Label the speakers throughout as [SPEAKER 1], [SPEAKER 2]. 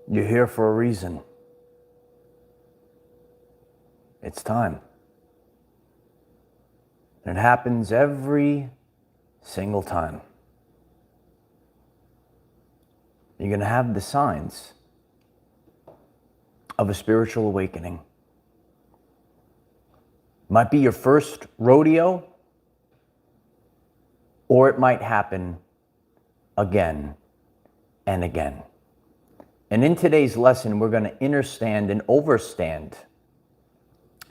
[SPEAKER 1] You're here for a reason. It's time. And it happens every single time. You're going to have the signs of a spiritual awakening. Might be your first rodeo, or it might happen again and again. And in today's lesson, we're going to understand and overstand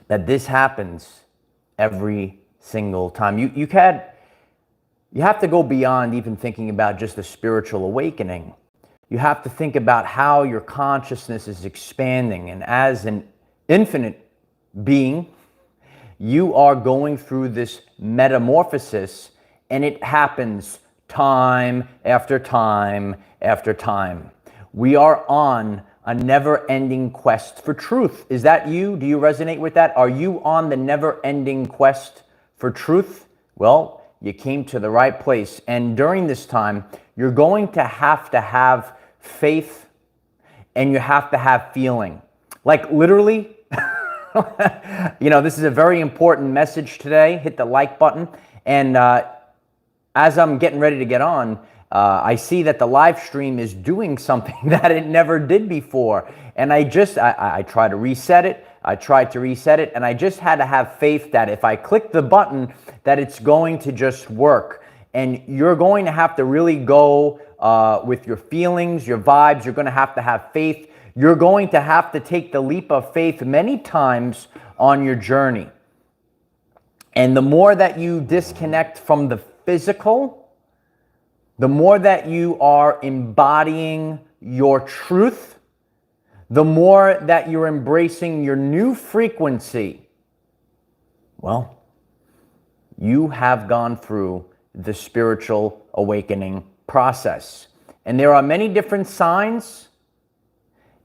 [SPEAKER 1] that this happens every single time. You have to go beyond even thinking about just a spiritual awakening. You have to think about how your consciousness is expanding. And as an infinite being, you are going through this metamorphosis, and it happens time after time after time. We are on a never-ending quest for truth. Is that you? Do you resonate with that? Are you on the never-ending quest for truth? Well, you came to the right place. And during this time, you're going to have faith, and you have to have feeling. Like literally, this is a very important message today. Hit the like button. And as I'm getting ready to get on, I see that the live stream is doing something that it never did before. And I try to reset it. I tried to reset it, and I just had to have faith that if I click the button, that it's going to just work. And you're going to have to really go with your feelings, your vibes. You're going to have faith. You're going to have to take the leap of faith many times on your journey. And the more that you disconnect from the physical, the more that you are embodying your truth, the more that you're embracing your new frequency, well, you have gone through the spiritual awakening process. And there are many different signs,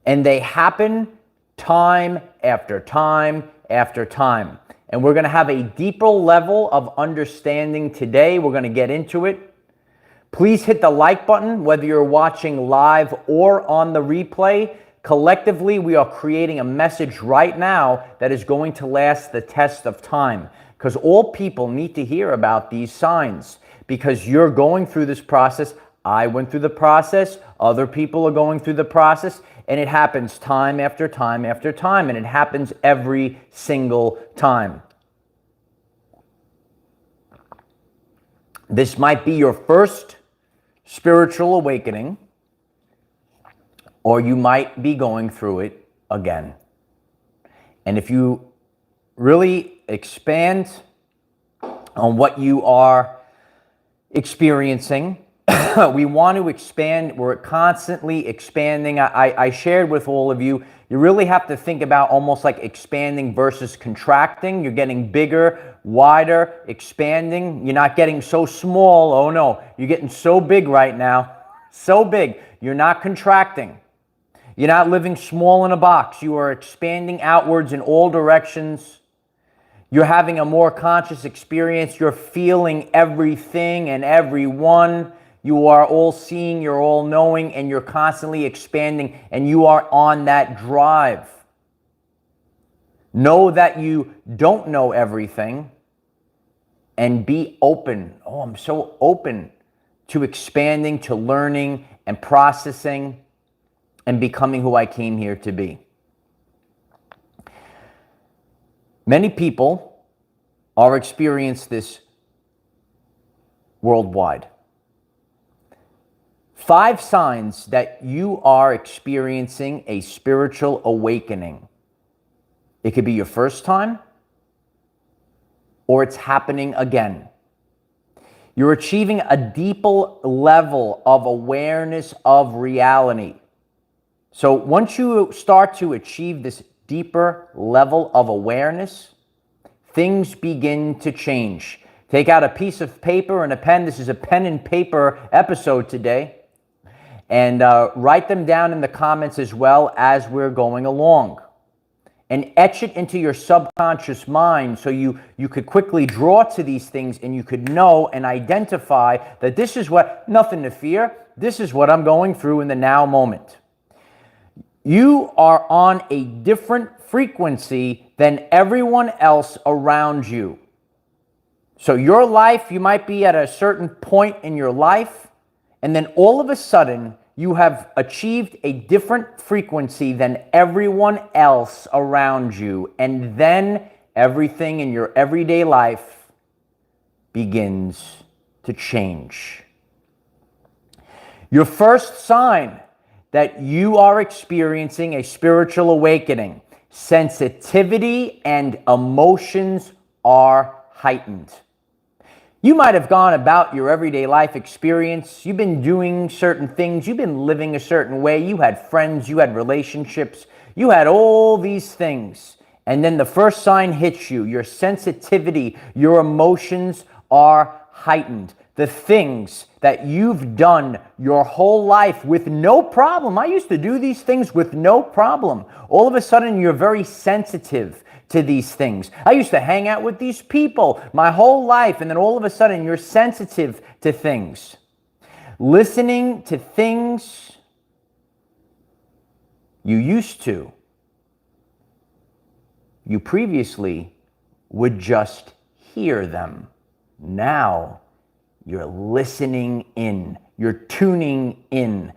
[SPEAKER 1] and they happen time after time after time. And we're going to have a deeper level of understanding today. We're going to get into it. Please hit the like button, whether you're watching live or on the replay. Collectively, we are creating a message right now that is going to last the test of time, because all people need to hear about these signs, because you're going through this process. I went through the process. Other people are going through the process, and it happens time after time after time, and it happens every single time. This might be your first spiritual awakening, or you might be going through it again. And if you really expand on what you are experiencing, we want to expand. We're constantly expanding. I shared with all of you, you really have to think about almost like expanding versus contracting. You're getting bigger, wider, expanding. You're not getting so small. Oh no, you're getting so big right now. So big. You're not contracting. You're not living small in a box. You are expanding outwards in all directions. You're having a more conscious experience. You're feeling everything and everyone. You are all seeing, you're all knowing, and you're constantly expanding, and you are on that drive. Know that you don't know everything, and be open. Oh, I'm so open to expanding, to learning and processing and becoming who I came here to be. Many people are experiencing this worldwide. 5 signs that you are experiencing a spiritual awakening. It could be your first time, or it's happening again. You're achieving a deeper level of awareness of reality. So once you start to achieve this deeper level of awareness, things begin to change. Take out a piece of paper and a pen. This is a pen and paper episode today. And write them down in the comments as well as we're going along. And etch it into your subconscious mind so you could quickly draw to these things, and you could know and identify that this is what, nothing to fear, this is what I'm going through in the now moment. You are on a different frequency than everyone else around you. So your life, you might be at a certain point in your life, and then all of a sudden, you have achieved a different frequency than everyone else around you. And then everything in your everyday life begins to change. Your first sign that you are experiencing a spiritual awakening: sensitivity and emotions are heightened. You might have gone about your everyday life experience. You've been doing certain things. You've been living a certain way. You had friends. You had relationships. You had all these things. And then the first sign hits you. Your sensitivity, your emotions are heightened. The things that you've done your whole life with no problem. I used to do these things with no problem. All of a sudden, you're very sensitive to these things. I used to hang out with these people my whole life, and then all of a sudden you're sensitive to things. Listening to things you previously would just hear them. Now you're listening in, you're tuning in.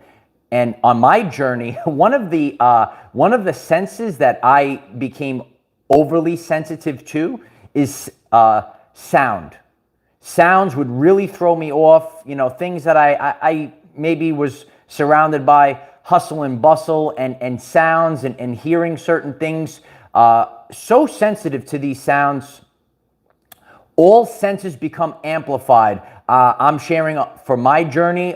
[SPEAKER 1] And on my journey, one of the senses that I became overly sensitive to is sound. Sounds would really throw me off. You know, things that I maybe was surrounded by hustle and bustle and sounds and hearing certain things. So sensitive to these sounds. All senses become amplified. I'm sharing for my journey.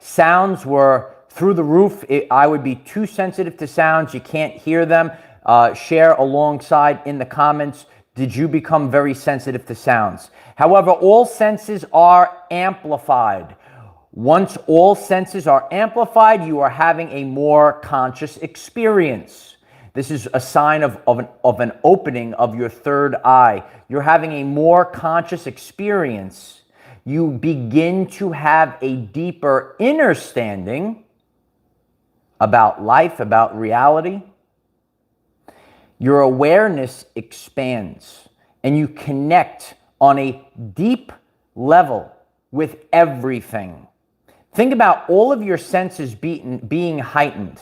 [SPEAKER 1] Sounds were through the roof. I would be too sensitive to sounds. You can't hear them. Share alongside in the comments, did you become very sensitive to sounds? However, all senses are amplified. Once all senses are amplified, you are having a more conscious experience. This is a sign of an opening of your third eye. You're having a more conscious experience. You begin to have a deeper understanding about life, about reality. Your awareness expands and you connect on a deep level with everything. Think about all of your senses being heightened,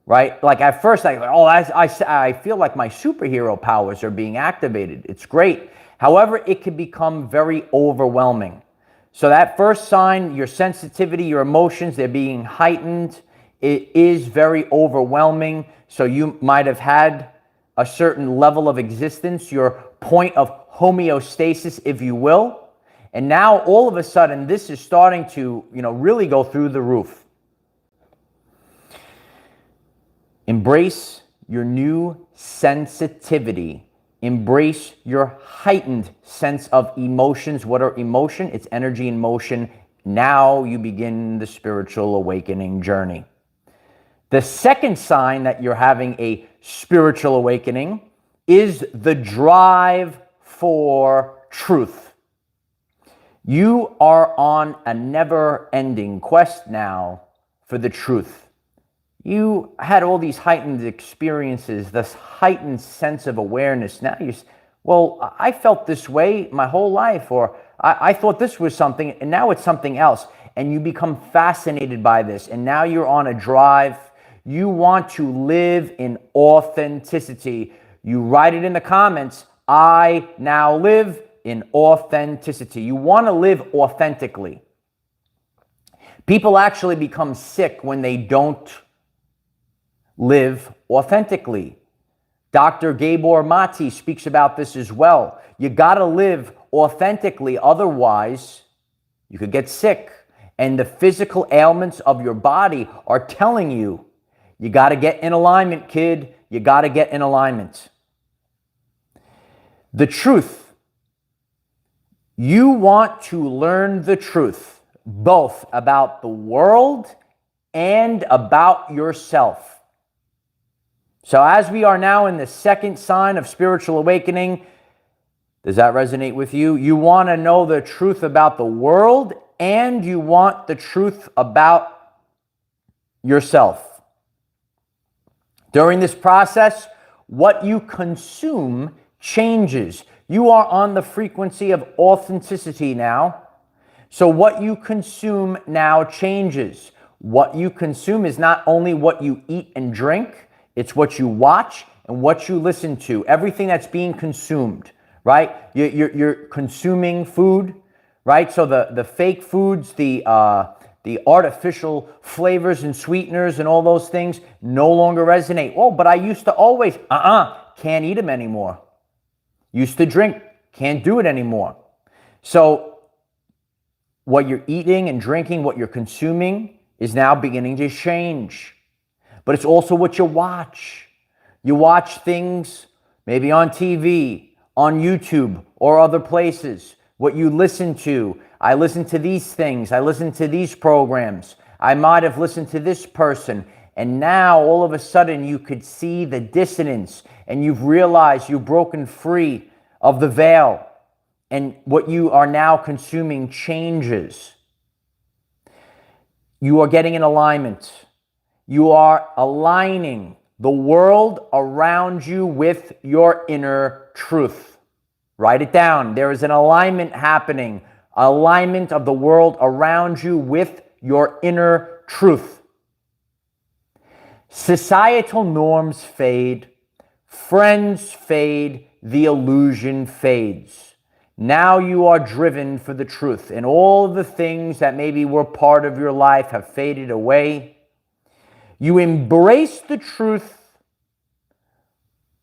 [SPEAKER 1] right? Like at first, I feel like my superhero powers are being activated. It's great. However, it can become very overwhelming. So that first sign, your sensitivity, your emotions, they're being heightened. It is very overwhelming. So you might have had a certain level of existence, your point of homeostasis, if you will. And now all of a sudden, this is starting to, really go through the roof. Embrace your new sensitivity. Embrace your heightened sense of emotions. What are emotion? It's energy in motion. Now you begin the spiritual awakening journey. The second sign that you're having a spiritual awakening is the drive for truth. You are on a never-ending quest now for the truth. You had all these heightened experiences, this heightened sense of awareness. Now I felt this way my whole life, or I thought this was something, and now it's something else. And you become fascinated by this, and now you're on a drive. You want to live in authenticity. You write it in the comments, I now live in authenticity. You want to live authentically. People actually become sick when they don't live authentically. Dr. Gabor Mate speaks about this as well. You got to live authentically, otherwise you could get sick. And the physical ailments of your body are telling you, you got to get in alignment, kid. You got to get in alignment. The truth. You want to learn the truth, both about the world and about yourself. So as we are now in the second sign of spiritual awakening, does that resonate with you? You want to know the truth about the world and you want the truth about yourself. During this process, what you consume changes. You are on the frequency of authenticity now. So what you consume now changes. What you consume is not only what you eat and drink, it's what you watch and what you listen to. Everything that's being consumed, right? You're consuming food, right? So the fake foods, the artificial flavors and sweeteners and all those things no longer resonate. Oh, but I used to always, can't eat them anymore. Used to drink, can't do it anymore. So what you're eating and drinking, what you're consuming is now beginning to change. But it's also what you watch. You watch things maybe on TV, on YouTube, or other places. What you listen to. I listen to these things. I listen to these programs. I might have listened to this person. And now all of a sudden you could see the dissonance and you've realized you've broken free of the veil and what you are now consuming changes. You are getting in alignment. You are aligning the world around you with your inner truth. Write it down. There is an alignment happening. Alignment of the world around you with your inner truth. Societal norms fade. Friends fade. The illusion fades. Now you are driven for the truth, and all the things that maybe were part of your life have faded away. You embrace the truth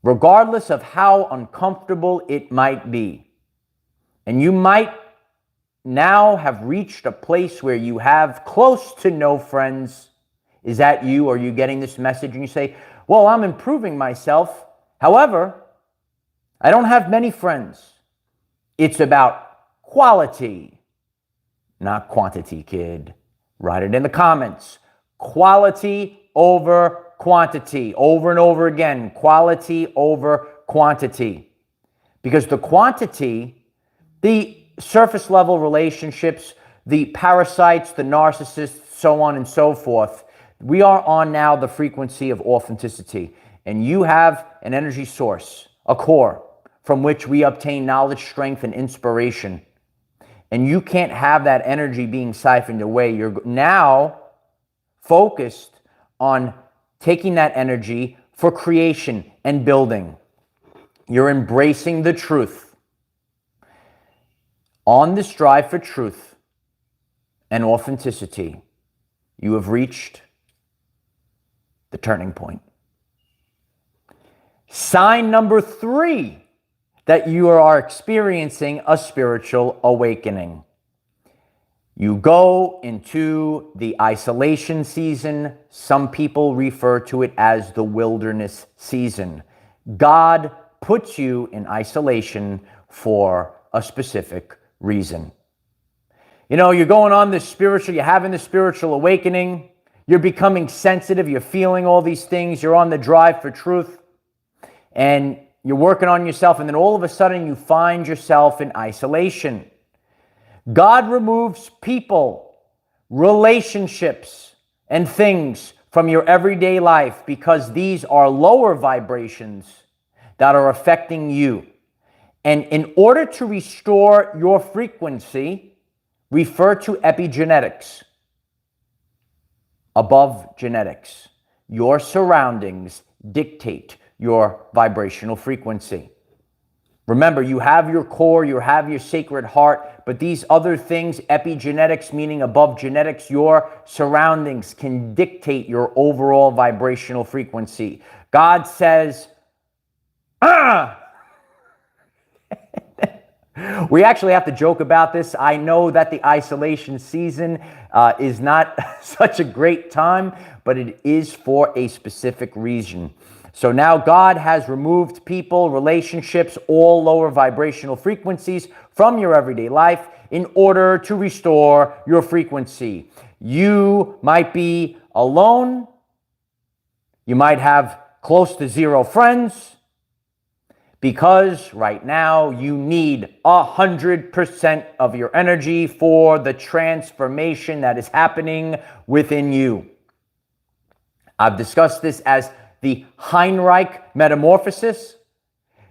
[SPEAKER 1] regardless of how uncomfortable it might be. And you might now have reached a place where you have close to no friends. Is that you? Are you getting this message? And you say, well, I'm improving myself. However, I don't have many friends. It's about quality, not quantity, kid. Write it in the comments. Quality over quantity. Over and over again. Quality over quantity. Because the quantity, the surface level relationships, the parasites, the narcissists, so on and so forth, we are on now the frequency of authenticity. And you have an energy source, a core, from which we obtain knowledge, strength, and inspiration. And you can't have that energy being siphoned away. You're now focused on taking that energy for creation and building. You're embracing the truth. On this drive for truth and authenticity, you have reached the turning point. Sign number 3 that you are experiencing a spiritual awakening. You go into the isolation season. Some people refer to it as the wilderness season. God puts you in isolation for a specific reason. You know, you're going on this spiritual, you're having this spiritual awakening. You're becoming sensitive. You're feeling all these things. You're on the drive for truth. And you're working on yourself, and then all of a sudden you find yourself in isolation. God removes people, relationships, and things from your everyday life because these are lower vibrations that are affecting you. And in order to restore your frequency, refer to epigenetics. Above genetics, your surroundings dictate your vibrational frequency. Remember, you have your core, you have your sacred heart, but these other things, epigenetics, meaning above genetics, your surroundings can dictate your overall vibrational frequency. God says, We actually have to joke about this. I know that the isolation season is not such a great time, but it is for a specific reason. So now God has removed people, relationships, all lower vibrational frequencies from your everyday life in order to restore your frequency. You might be alone. You might have close to zero friends because right now you need 100% of your energy for the transformation that is happening within you. I've discussed this as the Heinrich metamorphosis.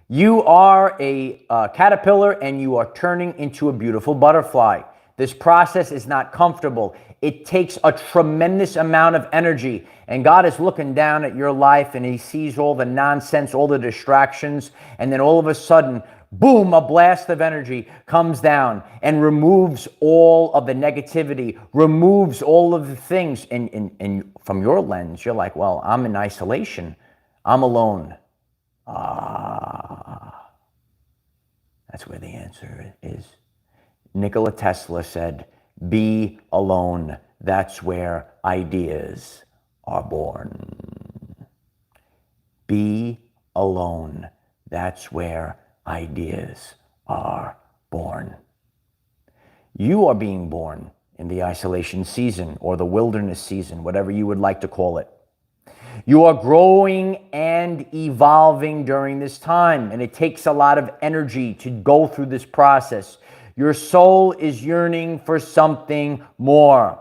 [SPEAKER 1] You are a caterpillar and you are turning into a beautiful butterfly. This process is not comfortable. It takes a tremendous amount of energy. And God is looking down at your life and he sees all the nonsense, all the distractions. And then all of a sudden, boom, a blast of energy comes down and removes all of the negativity, removes all of the things. And from your lens, you're like, well, I'm in isolation. I'm alone. That's where the answer is. Nikola Tesla said, be alone. That's where ideas are born. Be alone. That's where ideas are born. You are being born in the isolation season or the wilderness season, whatever you would like to call it. You are growing and evolving during this time, and it takes a lot of energy to go through this process. Your soul is yearning for something more.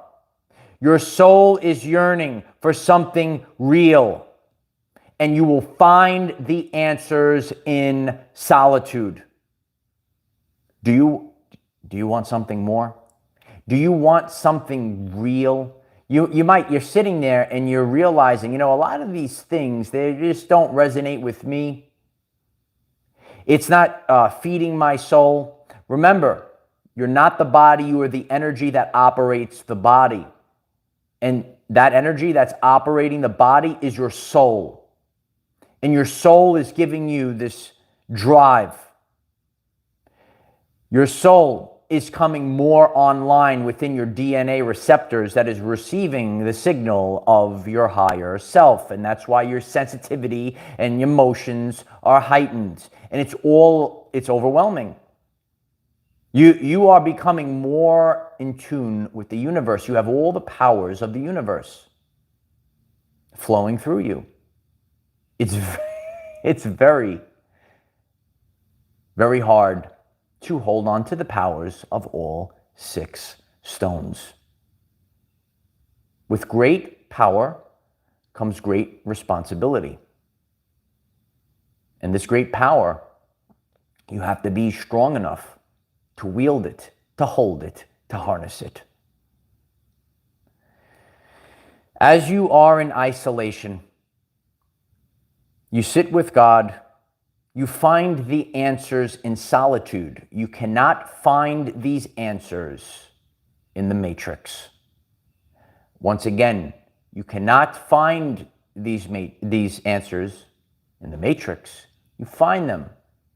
[SPEAKER 1] Your soul is yearning for something real, and you will find the answers in solitude. Do you want something more? Do you want something real? You're sitting there and you're realizing, a lot of these things, they just don't resonate with me. It's not feeding my soul. Remember, you're not the body, you are the energy that operates the body. And that energy that's operating the body is your soul. And your soul is giving you this drive. Your soul is coming more online within your DNA receptors that is receiving the signal of your higher self. And that's why your sensitivity and emotions are heightened. And it's overwhelming. You are becoming more in tune with the universe. You have all the powers of the universe flowing through you. It's very, very hard to hold on to the powers of all 6 stones. With great power comes great responsibility. And this great power, you have to be strong enough to wield it, to hold it, to harness it. As you are in isolation, you sit with God. You find the answers in solitude. You cannot find these answers in the matrix. Once again, you cannot find these answers in the matrix. You find them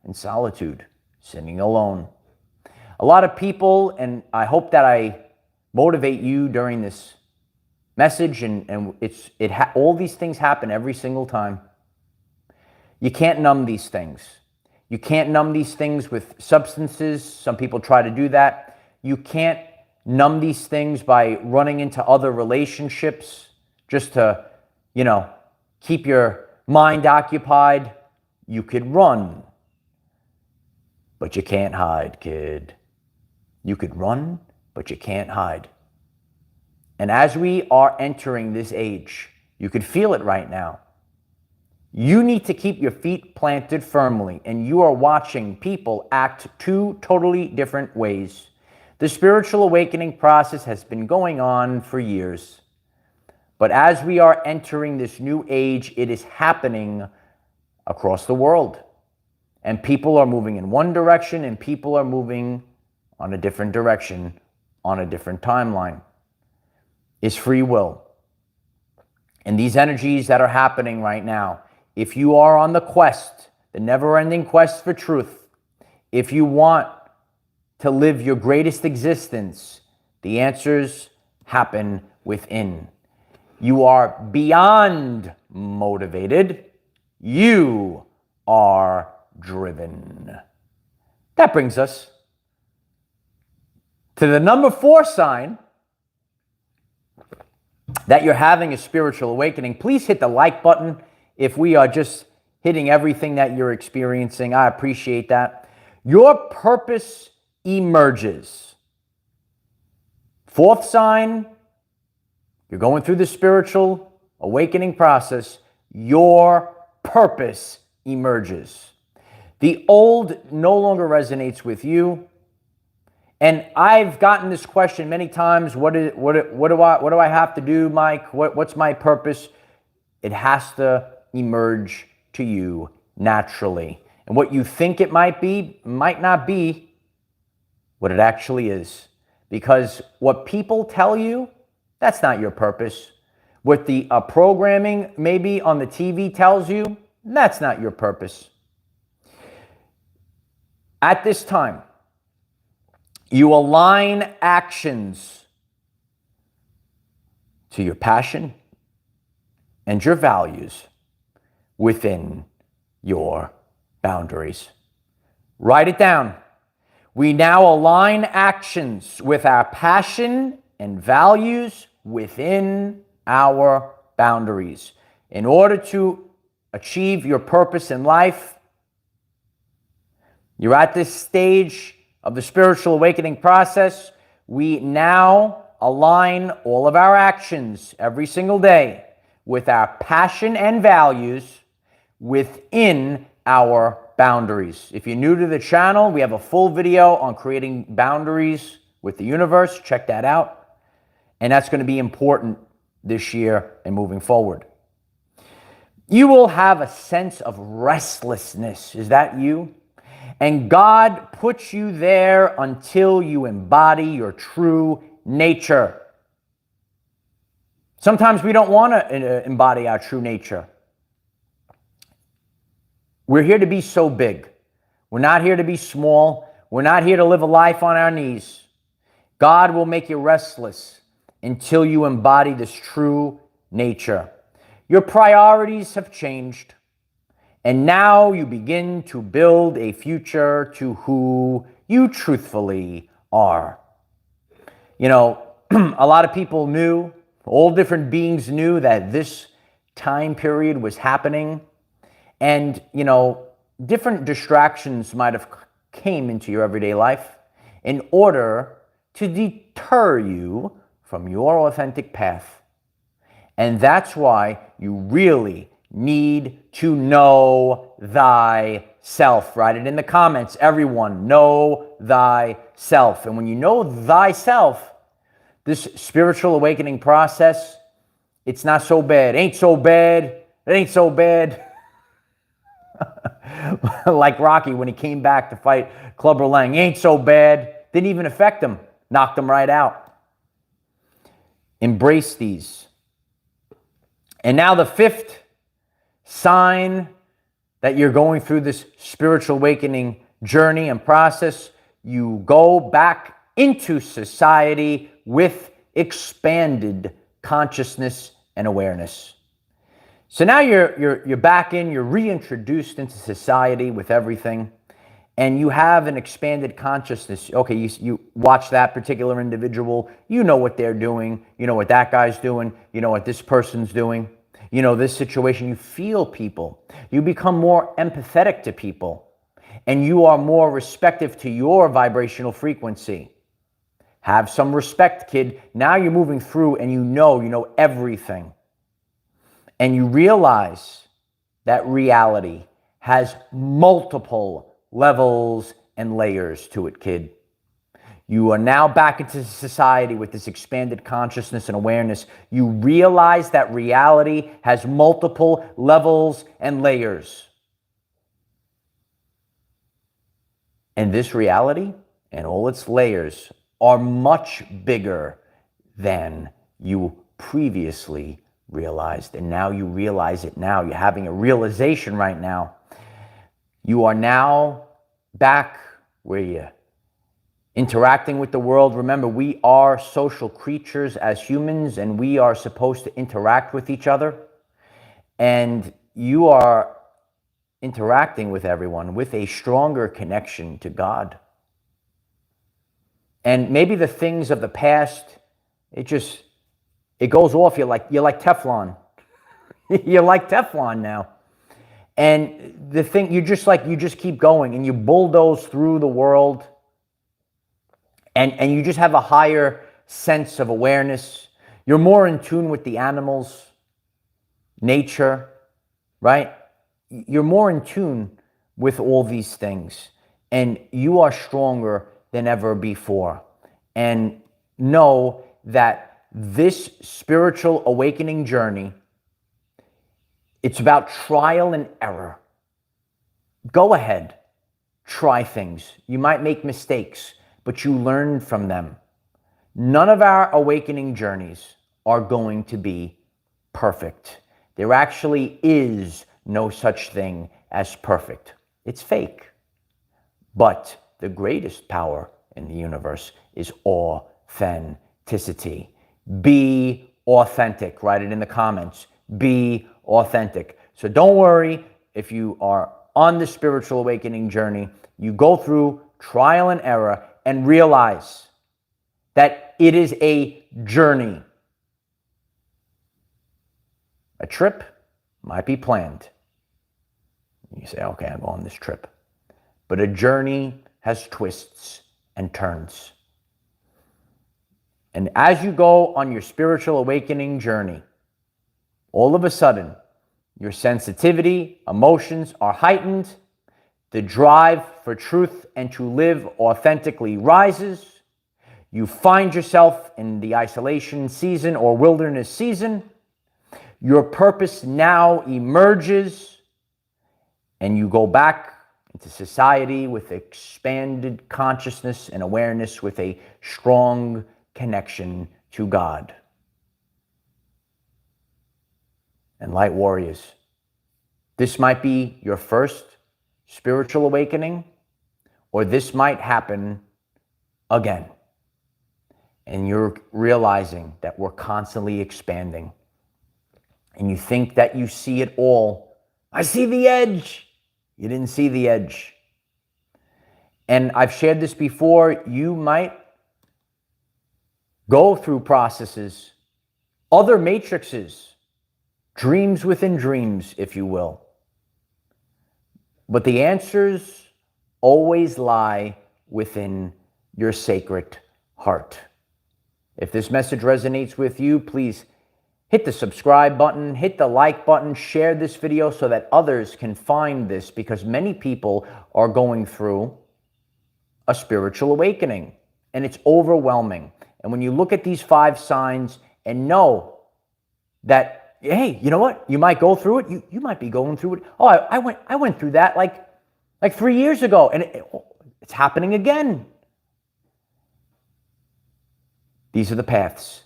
[SPEAKER 1] in solitude, sitting alone. A lot of people, and I hope that I motivate you during this message, and all these things happen every single time. You can't numb these things. You can't numb these things with substances. Some people try to do that. You can't numb these things by running into other relationships just to, keep your mind occupied. You could run, but you can't hide, kid. You could run, but you can't hide. And as we are entering this age, you could feel it right now. You need to keep your feet planted firmly, and you are watching people act 2 totally different ways. The spiritual awakening process has been going on for years. But as we are entering this new age, it is happening across the world. And people are moving in one direction, and people are moving on a different direction, on a different timeline. It's free will. And these energies that are happening right now, if you are on the quest, the never-ending quest for truth, if you want to live your greatest existence, the answers happen within. You are beyond motivated. You are driven. That brings us to the number 4 sign that you're having a spiritual awakening. Please hit the like button. If we are just hitting everything that you're experiencing, I appreciate that. Your purpose emerges. 4th sign, you're going through the spiritual awakening process. your purpose emerges. The old no longer resonates with you. And I've gotten this question many times. What do I have to do, Mike? What's my purpose? It has to emerge to you naturally. And what you think it might be might not be what it actually is. Because what people tell you, that's not your purpose. What the programming maybe on the TV tells you, that's not your purpose. At this time, you align actions to your passion and your values within your boundaries. Write it down. We now align actions with our passion and values within our boundaries. In order to achieve your purpose in life, you're at this stage of the spiritual awakening process. We now align all of our actions every single day with our passion and values within our boundaries. If you're new to the channel, we have a full video on creating boundaries with the universe. Check that out. And that's going to be important this year and moving forward. You will have a sense of restlessness. Is that you? And God puts you there until you embody your true nature. Sometimes we don't want to embody our true nature. We're here to be so big. We're not here to be small. We're not here to live a life on our knees. God will make you restless until you embody this true nature. Your priorities have changed, and now you begin to build a future to who you truthfully are. You know, a lot of people knew, all different beings knew that this time period was happening. And, you know, different distractions might have came into your everyday life in order to deter you from your authentic path. And that's why you really need to know thyself. Write it in the comments, everyone. Know thyself. And when you know thyself, this spiritual awakening process, it's not so bad. Ain't so bad. It ain't so bad. Like Rocky when he came back to fight Clubber Lang. Ain't so bad. Didn't even affect him. Knocked him right out. Embrace these. And now the fifth sign that you're going through this spiritual awakening journey and process, you go back into society with expanded consciousness and awareness. So now you're back in, you're reintroduced into society with everything, and you have an expanded consciousness. Okay, you watch that particular individual, you know what they're doing, you know what that guy's doing, you know what this person's doing, you know this situation. You feel people. You become more empathetic to people, and you are more receptive to your vibrational frequency. Have some respect, kid. Now you're moving through and you know everything. And you realize that reality has multiple levels and layers to it, kid. You are now back into society with this expanded consciousness and awareness. You realize that reality has multiple levels and layers. And this reality and all its layers are much bigger than you previously realized. And now you realize it now. You're having a realization right now. You are now back where you're interacting with the world. Remember, we are social creatures as humans, and we are supposed to interact with each other. And you are interacting with everyone with a stronger connection to God. And maybe the things of the past, it goes off. You're like Teflon. You're like Teflon now. And the thing, you just keep going and you bulldoze through the world. And you just have a higher sense of awareness. You're more in tune with the animals, nature. right? You're more in tune with all these things, and you are stronger than ever before. And know that this spiritual awakening journey, it's about trial and error. Go ahead, try things. You might make mistakes, but you learn from them. None of our awakening journeys are going to be perfect. There actually is no such thing as perfect. It's fake. But the greatest power in the universe is authenticity. Be authentic. Write it in the comments. Be authentic. So don't worry if you are on the spiritual awakening journey. You go through trial and error and realize that it is a journey. A trip might be planned. You say, okay, I'll go on this trip. But a journey has twists and turns. And as you go on your spiritual awakening journey, all of a sudden, your sensitivity, emotions are heightened. The drive for truth and to live authentically rises. You find yourself in the isolation season or wilderness season. Your purpose now emerges, and you go back into society with expanded consciousness and awareness, with a strong connection to God. And light warriors, this might be your first spiritual awakening, or this might happen again. And you're realizing that we're constantly expanding. And you think that you see it all. I see the edge. You didn't see the edge. And I've shared this before. You might go through processes, other matrices, dreams within dreams, if you will. But the answers always lie within your sacred heart. If this message resonates with you, please hit the subscribe button, hit the like button, share this video so that others can find this, because many people are going through a spiritual awakening and it's overwhelming. And when you look at these 5 signs and know that, hey, you know what? You might go through it. You might be going through it. Oh, I went through that like 3 years ago, and it's happening again. These are the paths.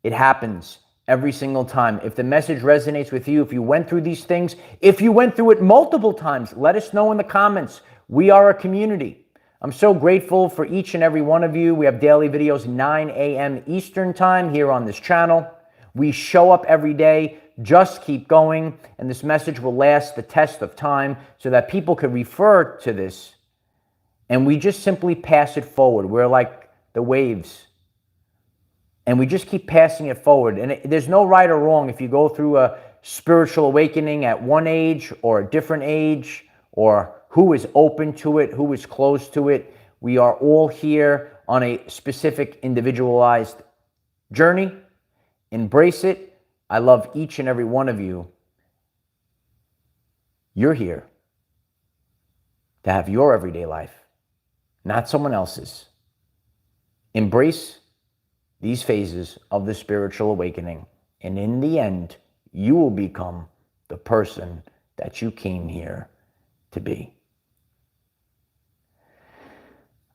[SPEAKER 1] It happens every single time. If the message resonates with you, if you went through these things, if you went through it multiple times, let us know in the comments. We are a community. I'm so grateful for each and every one of you. We have daily videos 9 a.m. Eastern time here on this channel. We show up every day. Just keep going, and this message will last the test of time so that people could refer to this, and we just simply pass it forward. We're like the waves. And we just keep passing it forward. And there's no right or wrong if you go through a spiritual awakening at one age or a different age, or who is open to it, who is closed to it. We are all here on a specific individualized journey. Embrace it. I love each and every one of you. You're here to have your everyday life, not someone else's. Embrace these phases of the spiritual awakening, and in the end, you will become the person that you came here to be.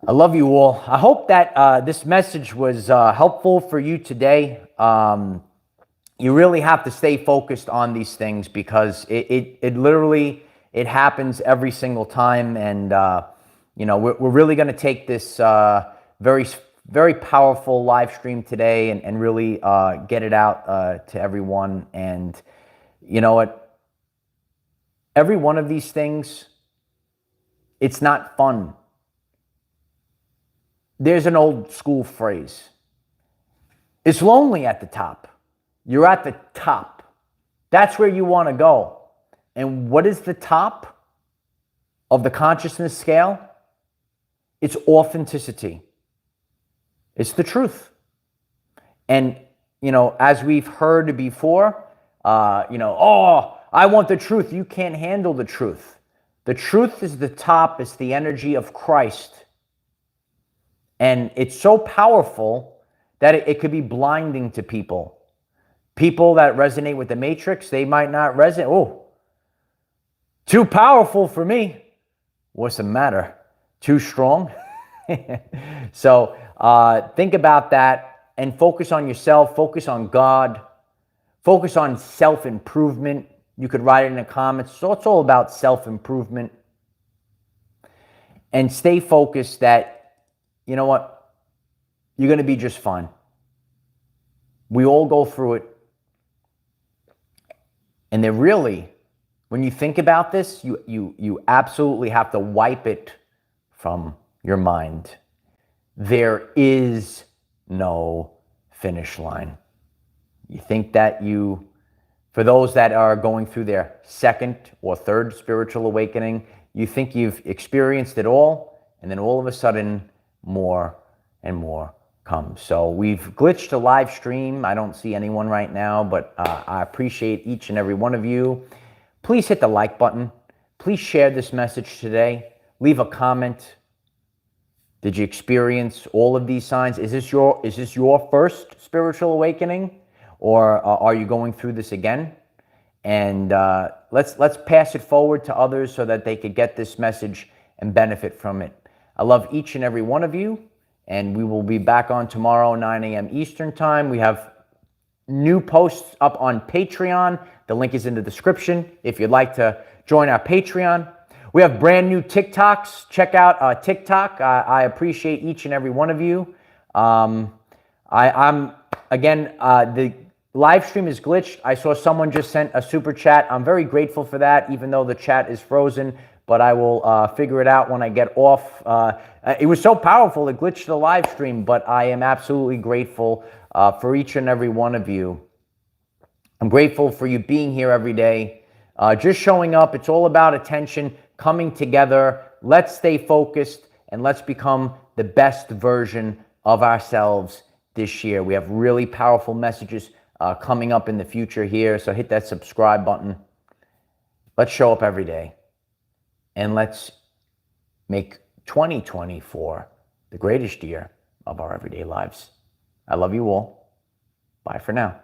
[SPEAKER 1] I love you all. I hope that this message was helpful for you today. You really have to stay focused on these things, because it literally, it happens every single time. And, we're really going to take this very powerful live stream today and really get it out to everyone. And you know what? Every one of these things, it's not fun. There's an old school phrase. It's lonely at the top. You're at the top. That's where you want to go. And what is the top of the consciousness scale? It's authenticity. It's the truth. And, as we've heard before, oh, I want the truth. You can't handle the truth. The truth is the top. It's the energy of Christ. And it's so powerful that it could be blinding to people. People that resonate with the Matrix, they might not resonate. Oh, too powerful for me. What's the matter? Too strong? So think about that and focus on yourself. Focus on God. Focus on self-improvement. You could write it in the comments. So it's all about self-improvement. And stay focused that, you know what? You're going to be just fine. We all go through it. And they're really, when you think about this, you absolutely have to wipe it from your mind. There is no finish line. You think that for those that are going through their second or third spiritual awakening, you think you've experienced it all, and then all of a sudden, more and more comes. So we've glitched a live stream. I don't see anyone right now, but I appreciate each and every one of you. Please hit the like button. Please share this message today. Leave a comment. Did you experience all of these signs? Is this your first spiritual awakening, or are you going through this again? And let's pass it forward to others so that they could get this message and benefit from it. I love each and every one of you, and we will be back on tomorrow, 9 a.m. Eastern time. We have new posts up on Patreon. The link is in the description if you'd like to join our Patreon. We have brand new TikToks. Check out TikTok. I appreciate each and every one of you. The live stream is glitched. I saw someone just sent a super chat. I'm very grateful for that, even though the chat is frozen, but I will figure it out when I get off. It was so powerful, it glitched the live stream, but I am absolutely grateful for each and every one of you. I'm grateful for you being here every day, just showing up. It's all about attention, coming together. Let's stay focused, and let's become the best version of ourselves this year. We have really powerful messages coming up in the future here, so hit that subscribe button. Let's show up every day, and let's make 2024 the greatest year of our everyday lives. I love you all. Bye for now.